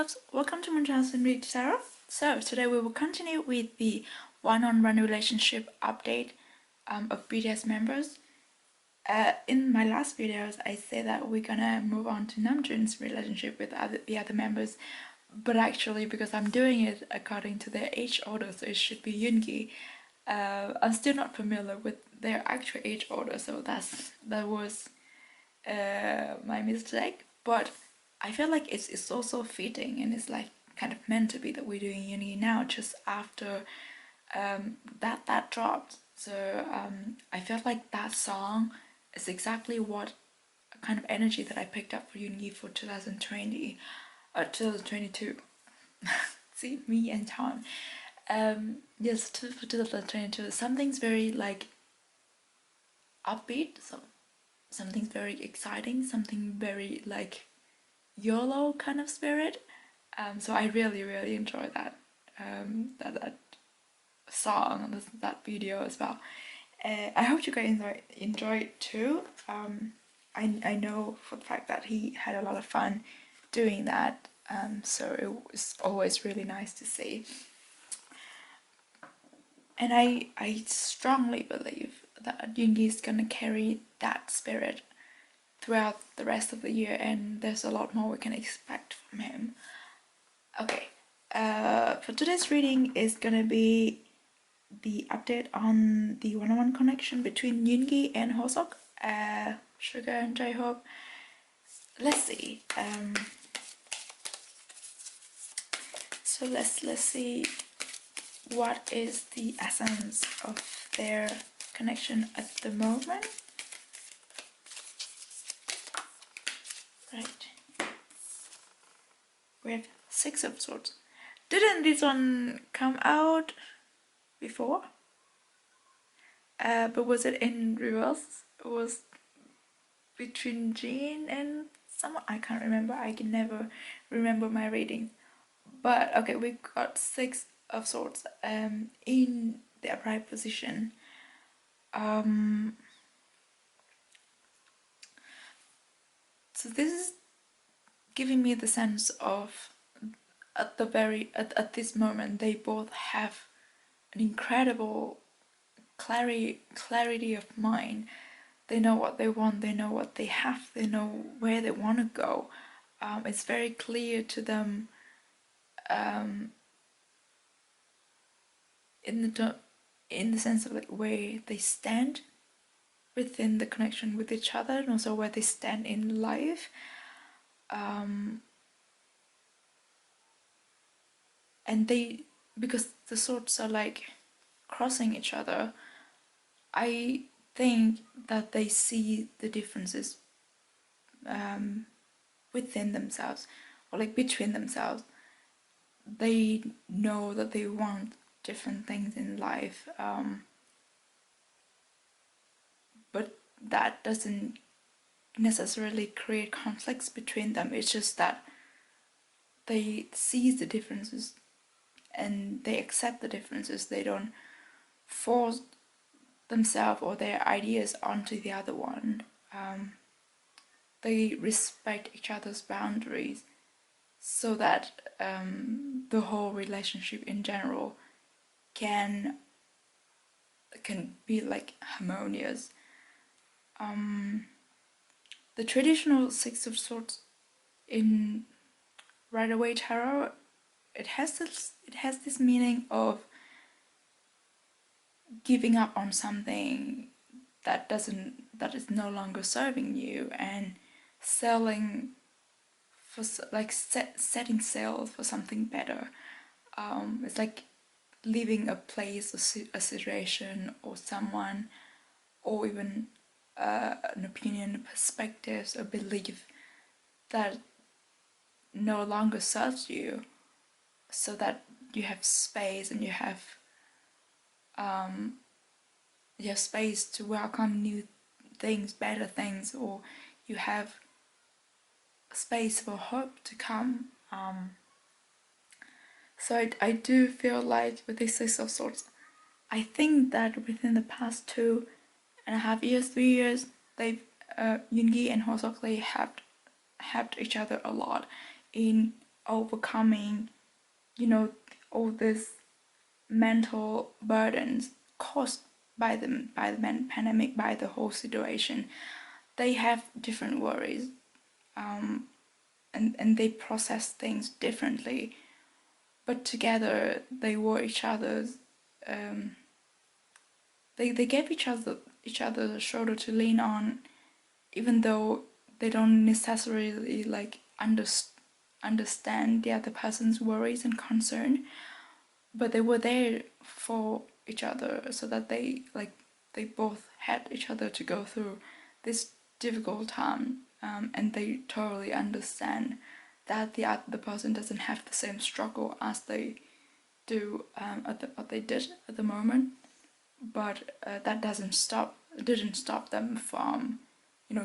loves, welcome to MoonChild Serendipity Tarot. So today we will continue with the one-on-one relationship update of BTS members. In my last videos I said that we're gonna move on to Namjoon's relationship with the other members, but actually because I'm doing it according to their age order, so it should be Yoongi. I'm still not familiar with their actual age order, so that was my mistake, but I feel like it's also fitting, and it's like kind of meant to be that we're doing Uni now just after that dropped. So I felt like that song is exactly what kind of energy that I picked up for Uni for 2020 or 2022. See, me and time. Yes, for 2022, something's very like upbeat, so something's very exciting, something very like YOLO kind of spirit. So I really enjoy that that song, that video as well. I hope you guys enjoy it too. I know for the fact that he had a lot of fun doing that, so it was always really nice to see. And I strongly believe that Yoongi is gonna carry that spirit throughout the rest of the year, and there's a lot more we can expect from him. Okay, for today's reading is gonna be the update on the one-on-one connection between Yoongi and Hosok, SUGA and J-Hope. Let's see. So let's see what is the essence of their connection at the moment. Right. We have Six of Swords. Didn't this one come out before? But was it in reverse? It was between Jean and someone? I can't remember. I can never remember my reading. But okay, we got Six of Swords in the upright position. So this is giving me the sense of at this moment they both have an incredible clarity of mind. They know what they want, they know what they have, they know where they want to go. It's very clear to them in the sense of like where they stand within the connection with each other, and also where they stand in life. And because the swords are like crossing each other, I think that they see the differences within themselves, or like between themselves. They know that they want different things in life, but that doesn't necessarily create conflicts between them. It's just that they see the differences and they accept the differences. They don't force themselves or their ideas onto the other one. They respect each other's boundaries, so that the whole relationship in general can be like harmonious. The traditional Six of Swords in Rider-Waite Tarot, it has this meaning of giving up on something that is no longer serving you, and selling for like setting sail for something better. It's like leaving a place, a situation, or someone, or even an opinion, perspectives, a belief that no longer serves you, so that you have space, and you have space to welcome new things, better things, or you have space for hope to come. So I do feel like with this Six of Swords, I think that within the past 2.5 years, 3 years, Yoongi and Hosok, they have helped each other a lot in overcoming, you know, all this mental burdens caused by the pandemic, by the whole situation. They have different worries, and they process things differently, but together they were each other's. They gave each other a shoulder to lean on, even though they don't necessarily like understand the other person's worries and concern, but they were there for each other, so that they both had each other to go through this difficult time, and they totally understand that the other person doesn't have the same struggle as they do, what they did at the moment. But that didn't stop them from,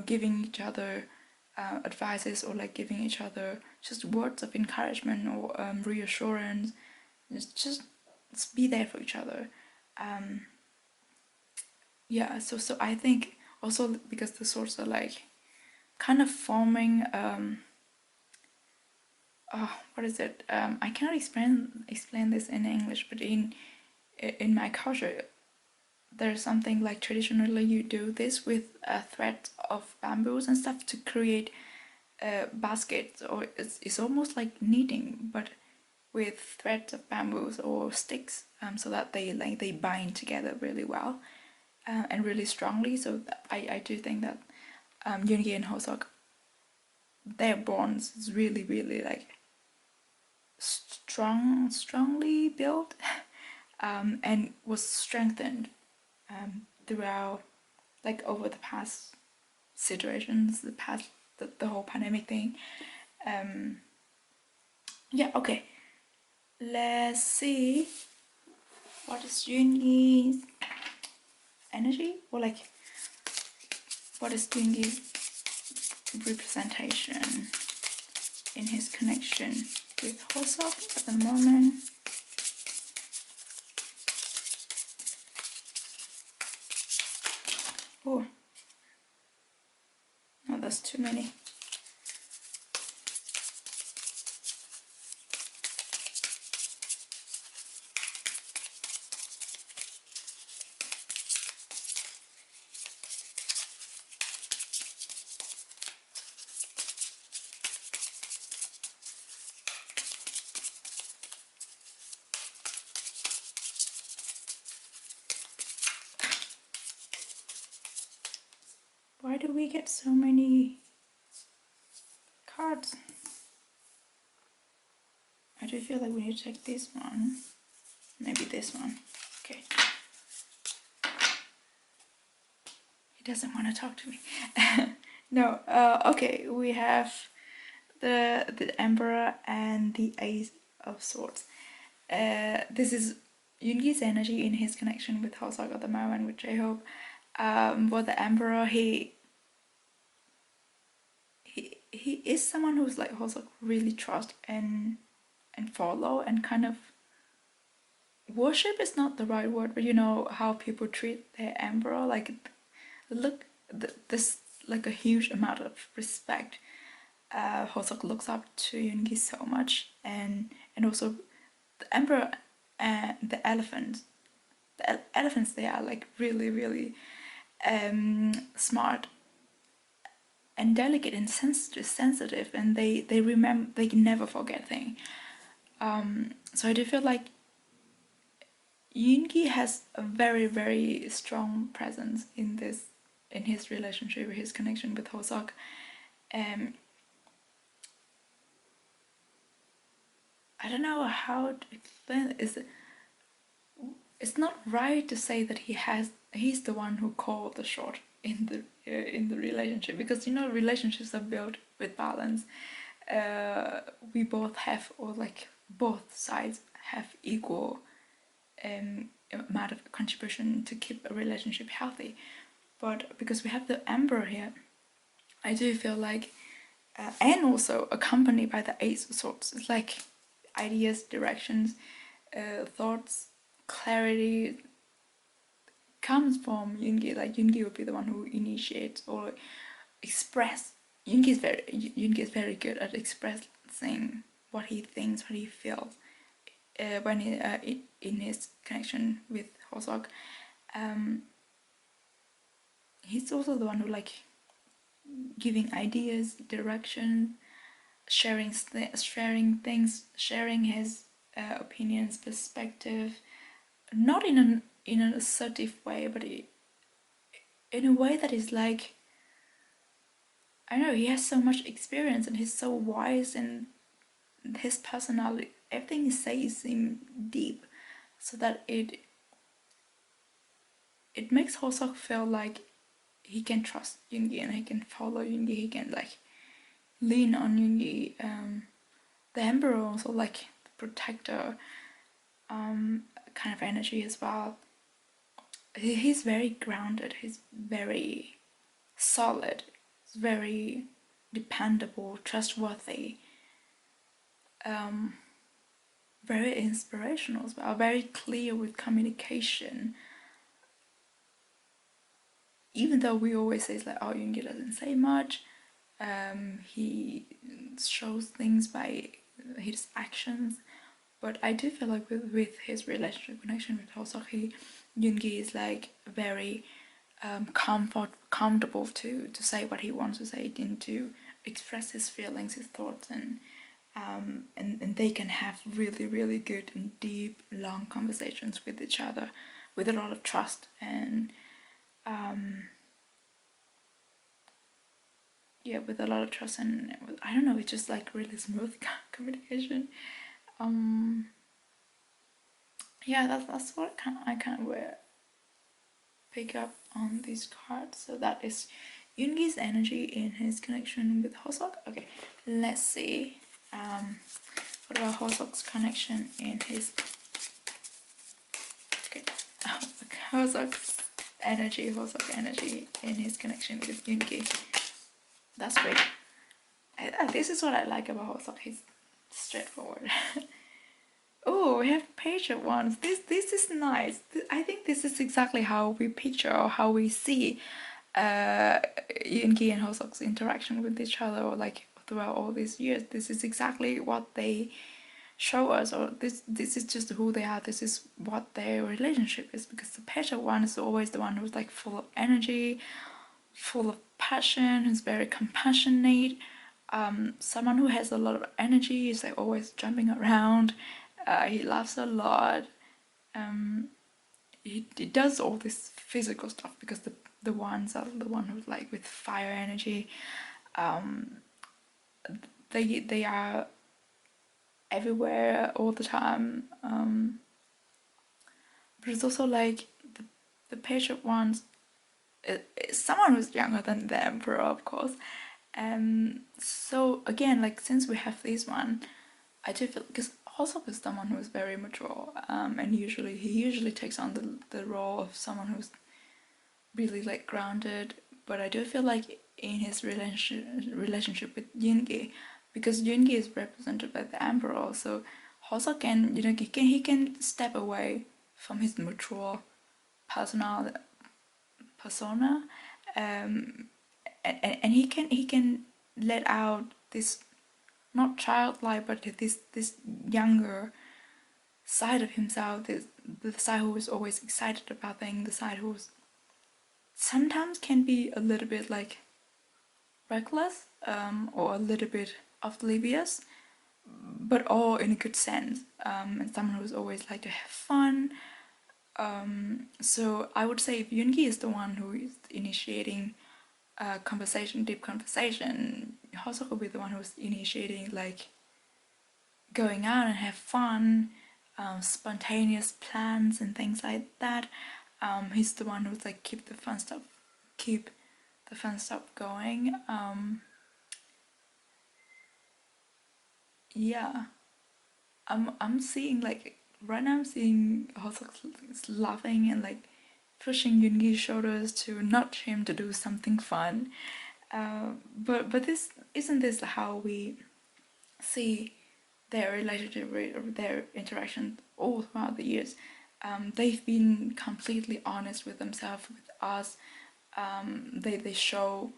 giving each other advices, or like giving each other just words of encouragement, or reassurance. Just be there for each other. Yeah, so I think also because the swords are like kind of forming, what is it? I cannot explain this in English, but in my culture, there's something like traditionally you do this with a thread of bamboos and stuff to create baskets, or it's almost like knitting, but with threads of bamboos or sticks, so that they bind together really well, and really strongly. So I do think that Yoongi and Hosok, their bonds is really, really like strongly built, and was strengthened throughout, like over the past situations, the whole pandemic thing. Yeah, okay. Let's see. What is Yoongi's energy? Or like, what is Yoongi's representation in his connection with Hosok at the moment? Oh, no, that's too many. Why do we get so many cards? I do feel like we need to take this one. Maybe this one. Okay. He doesn't want to talk to me. No, okay, we have the Emperor and the Ace of Swords. This is Yoongi's energy in his connection with Hosok at the moment, which I hope. For the Emperor, he is someone who's like Hosok really trust and follow, and kind of worship is not the right word, but you know how people treat their Emperor, like this like a huge amount of respect. Hosok looks up to Yoongi so much, and also the Emperor and the elephants. The elephants, they are like really, really smart and delicate and sensitive, and they remember, they never forget things. So I do feel like Yoongi has a very, very strong presence in his relationship, his connection with Hosok. I don't know how to explain it. It's not right to say that he's the one who called the shot in the relationship, because relationships are built with balance. We both have, or like both sides have equal amount of contribution to keep a relationship healthy. But because we have the Emperor here, I do feel like, and also accompanied by the Ace of Swords, it's like ideas, directions, thoughts, clarity comes from Yoongi. Like Yoongi would be the one who initiates or express. Yoongi is very good at expressing what he thinks, what he feels when in his connection with Hosok. He's also the one who like giving ideas, direction, sharing things, sharing his opinions, perspective, not in an assertive way, but in a way that is like, I don't know, he has so much experience and he's so wise, and his personality, everything he says seems deep, so that it makes Hosok feel like he can trust Yoongi and he can follow Yoongi, he can like lean on Yoongi. The Emperor also like the protector kind of energy as well. He's very grounded, he's very solid, he's very dependable, trustworthy, very inspirational as well, very clear with communication. Even though we always say like, oh, Yoongi doesn't say much, he shows things by his actions. But I do feel like with his relationship connection with Hosok, Yoongi is like very comfortable to say what he wants to say and to express his feelings, his thoughts, and they can have really, really good and deep, long conversations with each other with a lot of trust and yeah, with a lot of trust, and I don't know, it's just like really smooth communication. Yeah, that's what I kind of pick up on these cards. So that is Yoongi's energy in his connection with Hosok. Okay, let's see. What about Hosok's connection in his... Okay, Hosok's Hosok energy in his connection with Yoongi. That's great. This is what I like about Hosok. He's straightforward. Oh, we have page of wands. This is nice. I think this is exactly how we picture or how we see Yoongi and Hosok's interaction with each other, or like throughout all these years. This is exactly what they show us, or this is just who they are. This is what their relationship is, because the page of wands is always the one who's like full of energy, full of passion, who's very compassionate. Someone who has a lot of energy, is like always jumping around. He laughs a lot. He does all this physical stuff because the ones are the one who's like with fire energy. They are everywhere all the time. But it's also like the page of wands is someone who's younger than the emperor, of course. So again, like since we have this one, I do feel, because Hosok is someone who is very mature, and he usually takes on the role of someone who's really like grounded. But I do feel like in his relationship with Yoongi, because Yoongi is represented by the Emperor also, Hosok can, he can step away from his mature persona, and he can let out this, not childlike, but this younger side of himself, the side who is always excited about things, the side who's sometimes can be a little bit like reckless, or a little bit oblivious, but all in a good sense, and someone who's always like to have fun. So I would say if Yoongi is the one who is initiating conversation, deep conversation, Hosok will be the one who's initiating like going out and have fun, spontaneous plans and things like that. He's the one who's like keep the fun stuff going. Yeah, I'm seeing like right now I'm seeing Hosok laughing and like pushing Yoongi's shoulders to nudge him to do something fun. But this isn't this how we see their relationship or their interaction all throughout the years. They've been completely honest with themselves, with us. They show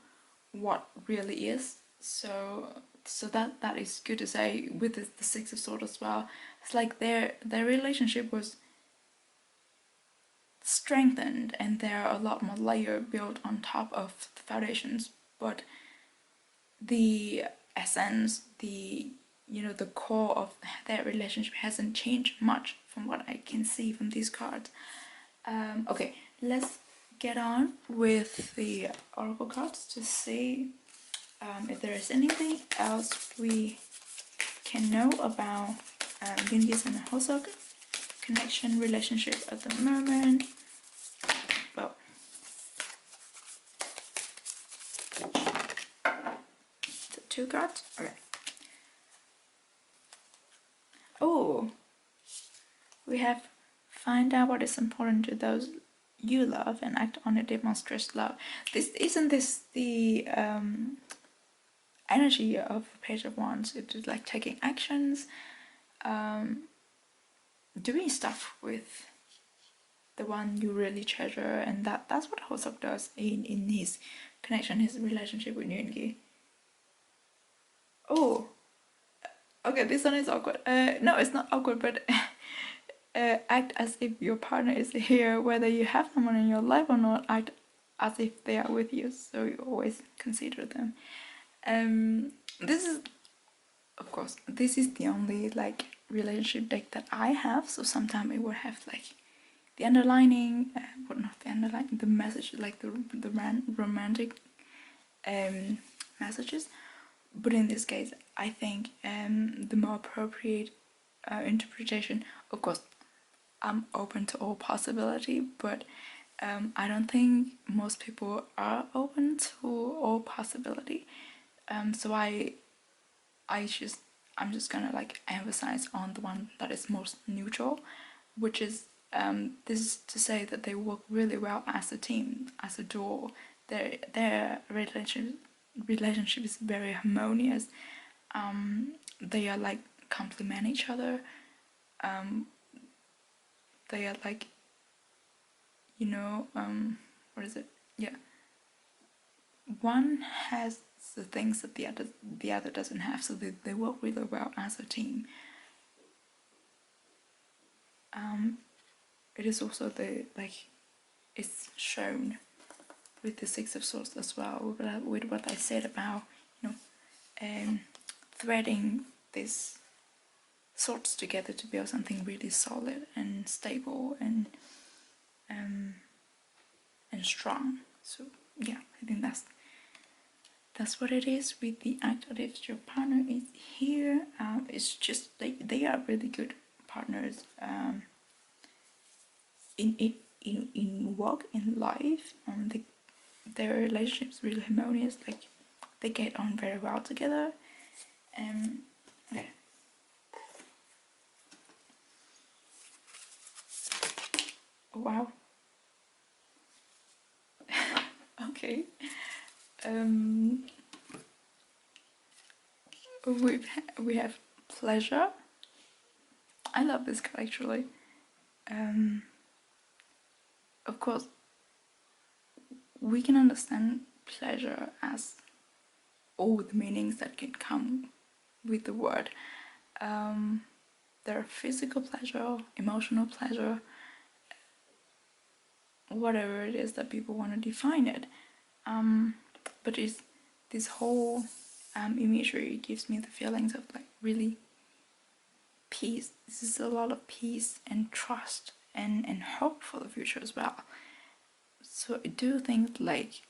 what really is. So so that is good to say with the Six of Swords as well. It's like their relationship was strengthened, and there are a lot more layer built on top of the foundations, but the essence, the the core of their relationship hasn't changed much from what I can see from these cards. Okay, let's get on with the oracle cards to see if there is anything else we can know about Yungi's and Hoseok connection, relationship at the moment. Well, the two cards. Okay. Oh, we have find out what is important to those you love and act on it, demonstrate love. Isn't this the energy of the Page of Wands? It is like taking actions, doing stuff with the one you really treasure, and that's what Hoseok does in his connection, his relationship with Yoongi. Oh, okay, this one is awkward. No, it's not awkward, but act as if your partner is here, whether you have someone in your life or not. Act as if they are with you, so you always consider them. This is, of course, this is the only like relationship deck that I have, so sometimes it would have like the underlining, what not the underlining, the message, like the romantic messages. But in this case, I think the more appropriate interpretation, of course, I'm open to all possibility, but I don't think most people are open to all possibility. So I'm just gonna like emphasize on the one that is most neutral, which is this is to say that they work really well as a team, as a duo. Their relationship is very harmonious. They are like complement each other. They are like, what is it? Yeah. One has the things that the other doesn't have, so they work really well as a team. It is also it's shown with the Six of Swords as well, with what I said about threading these swords together to build something really solid and stable and strong. So yeah, I think that's what it is with the act. If your partner is here, it's just they are really good partners in work, in life. Their relationship is really harmonious. Like they get on very well together. Okay. Wow. Okay. We have pleasure. I love this card actually. Of course, we can understand pleasure as all the meanings that can come with the word. There are physical pleasure, emotional pleasure, whatever it is that people want to define it. But this whole imagery gives me the feelings of like really peace. This is a lot of peace and trust and hope for the future as well. So I do think like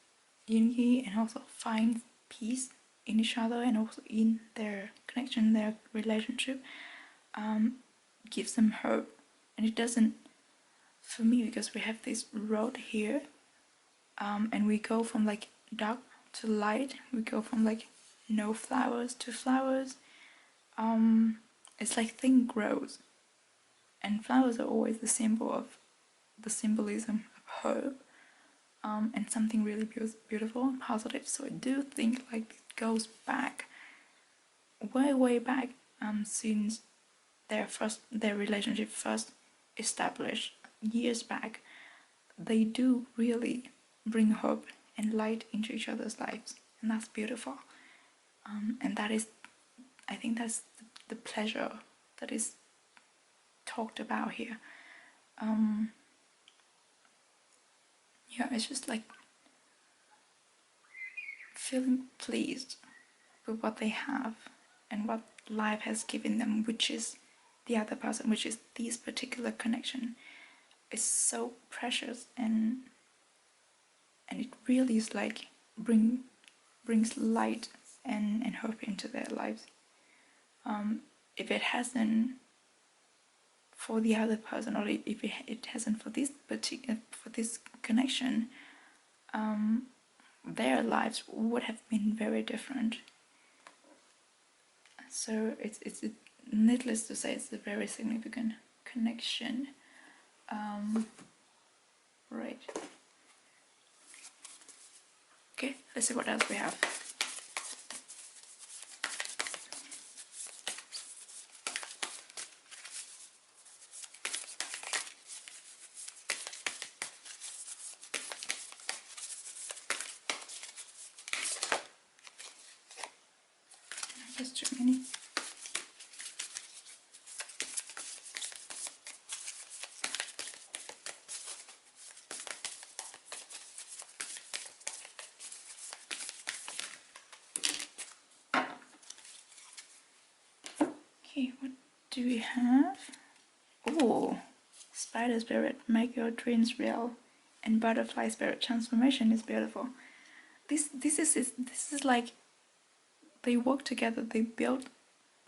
Yoongi and also find peace in each other and also in their connection, their relationship, gives them hope. And it doesn't, for me, because we have this road here, and we go from like dark to light, we go from like no flowers to flowers. It's like thing grows, and flowers are always the symbolism of hope, and something really beautiful and positive. So I do think like it goes back, way back, since their relationship first established years back. They do really bring hope and light into each other's lives, and that's beautiful. And that is I think that's the pleasure that is talked about here. Yeah, it's just like feeling pleased with what they have and what life has given them, which is the other person, which is this particular connection, is so precious, and it really is like brings light and hope into their lives. If it hasn't for the other person, or if it hasn't for this particular for this connection, their lives would have been very different. So it's needless to say, it's a very significant connection. Right. Okay, let's see what else we have. There's too many. Okay, what do we have? Oh, Spider Spirit, make your dreams real, and Butterfly Spirit, transformation is beautiful. This is like they work together. They build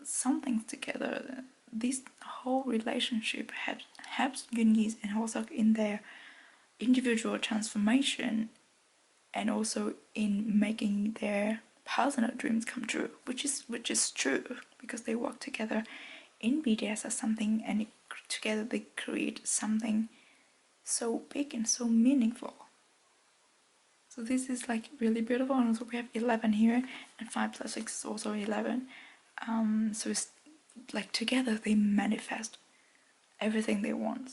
something together. This whole relationship helps Yoongi and Hoseok in their individual transformation, and also in making their personal dreams come true, which is true, because they work together in BTS as something, and together they create something so big and so meaningful. So this is like really beautiful. And also we have 11 here, and 5 plus 6 is also 11. So it's like together they manifest everything they want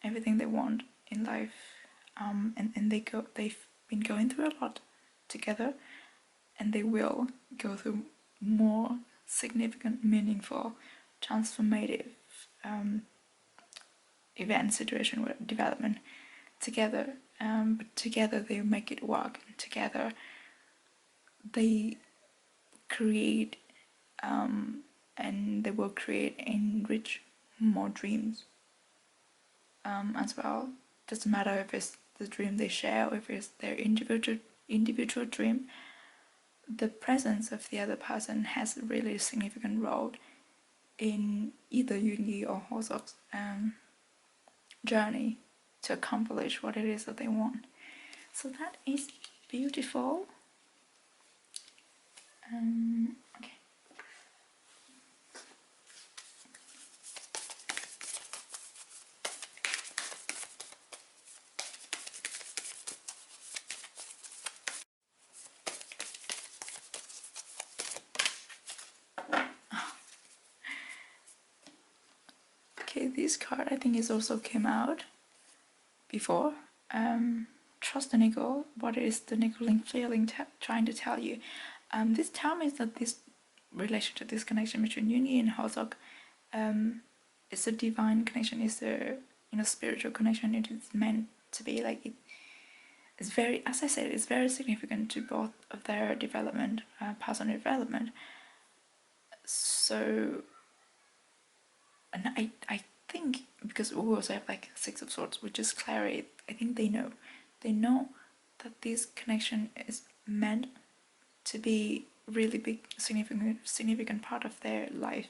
in life. And they've been going through a lot together, and they will go through more significant, meaningful, transformative event, situation, development together. But together they make it work, and together they create and they will create and enrich more dreams as well. Doesn't matter if it's the dream they share or if it's their individual dream. The presence of the other person has a really significant role in either Yoongi or Hoseok's journey to accomplish what it is that they want. So that is beautiful. Okay. Okay, this card I think is also came out before. Trust the niggle. What is the niggling feeling trying to tell you? This tells me that this relationship, this connection between Yoongi and Hoseok, is a divine connection. Is a spiritual connection. It is meant to be like it. It's very, as I said, it's very significant to both of their development, personal development. So, and I think, because we also have like 6 of Swords, which is clarity. I think they know that this connection is meant to be really big, significant part of their life.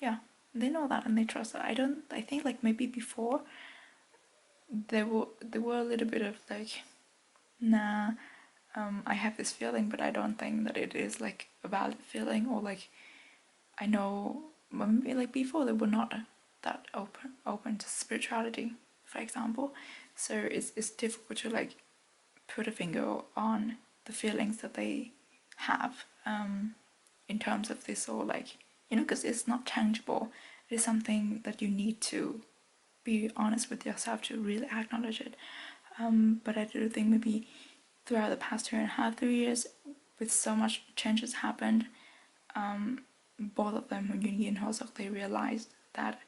Yeah, they know that and they trust that. I think like maybe before there were a little bit of like, nah, I have this feeling, but I don't think that it is like a valid feeling, or like I know maybe like before they were not that open to spirituality, for example. So it's difficult to like put a finger on the feelings that they have in terms of this, or like, because it's not tangible. It is something that you need to be honest with yourself to really acknowledge it. But I do think maybe throughout the past 2.5, 3 years, with so much changes happened, both of them, Yoongi and Hosok, they realized that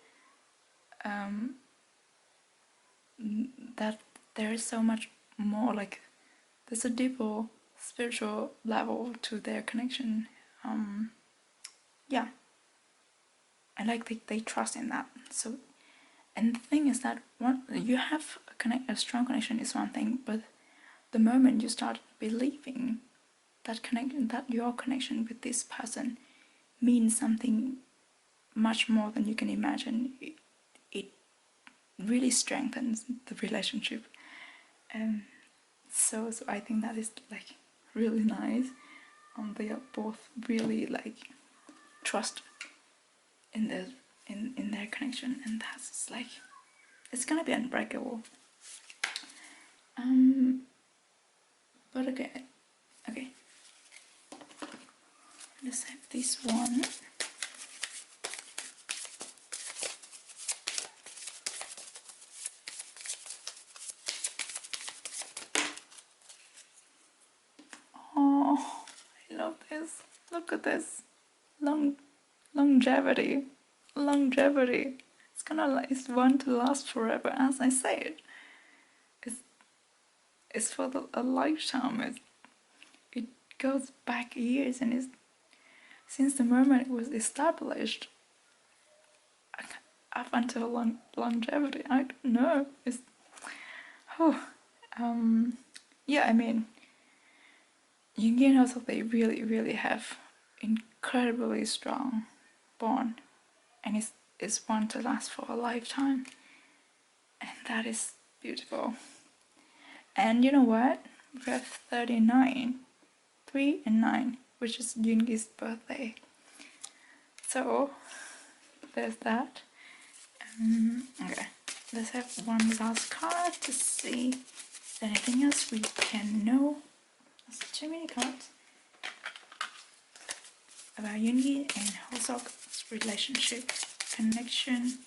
that there is so much more, like there's a deeper spiritual level to their connection. Yeah, and like they trust in that. So, and the thing is that you have a strong connection is one thing, but the moment you start believing that your connection with this person means something much more than you can imagine, it really strengthens the relationship. So I think that is like really nice. They are both really like trust in their connection, and that's like it's gonna be unbreakable. But okay, let's have this one. Oh, I love this. Look at this. Longevity. It's one to last forever, as I said. It's for a lifetime. It goes back years, and it's since the moment it was established up until longevity. I don't know. Yeah. I mean, Jungian also, they really have incredibly strong bond, and it's one to last for a lifetime, and that is beautiful. And you know what? We have 39, 3 and 9, which is Yoongi's birthday. So there's that. Okay, let's have one last card to see if there's anything else we can know. There's too many cards about Yoongi and Hosok's relationship, connection.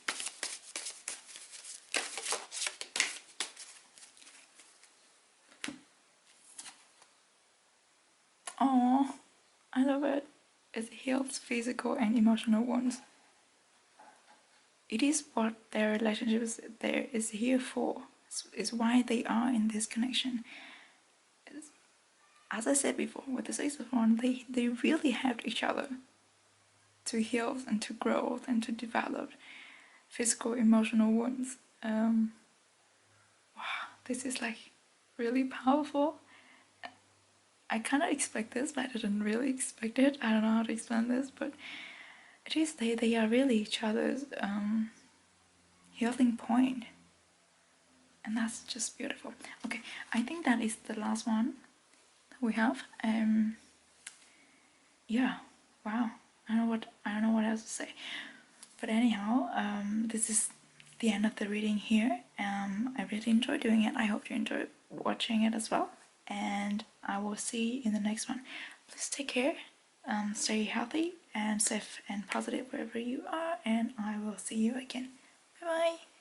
Oh, I love it. It heals physical and emotional wounds. It is what their relationship is here for. It's why they are in this connection. As I said before, with the Six of Wands, they really helped each other to heal and to grow and to develop physical, emotional wounds. Wow, this is like really powerful. I kind of expect this, but I didn't really expect it. I don't know how to explain this, but it is they are really each other's healing point, and that's just beautiful. Okay, I think that is the last one we have. Yeah, wow. I don't know what else to say. But anyhow, this is the end of the reading here. I really enjoyed doing it. I hope you enjoyed watching it as well. And I will see you in the next one. Please take care, stay healthy and safe and positive wherever you are, and I will see you again. Bye bye.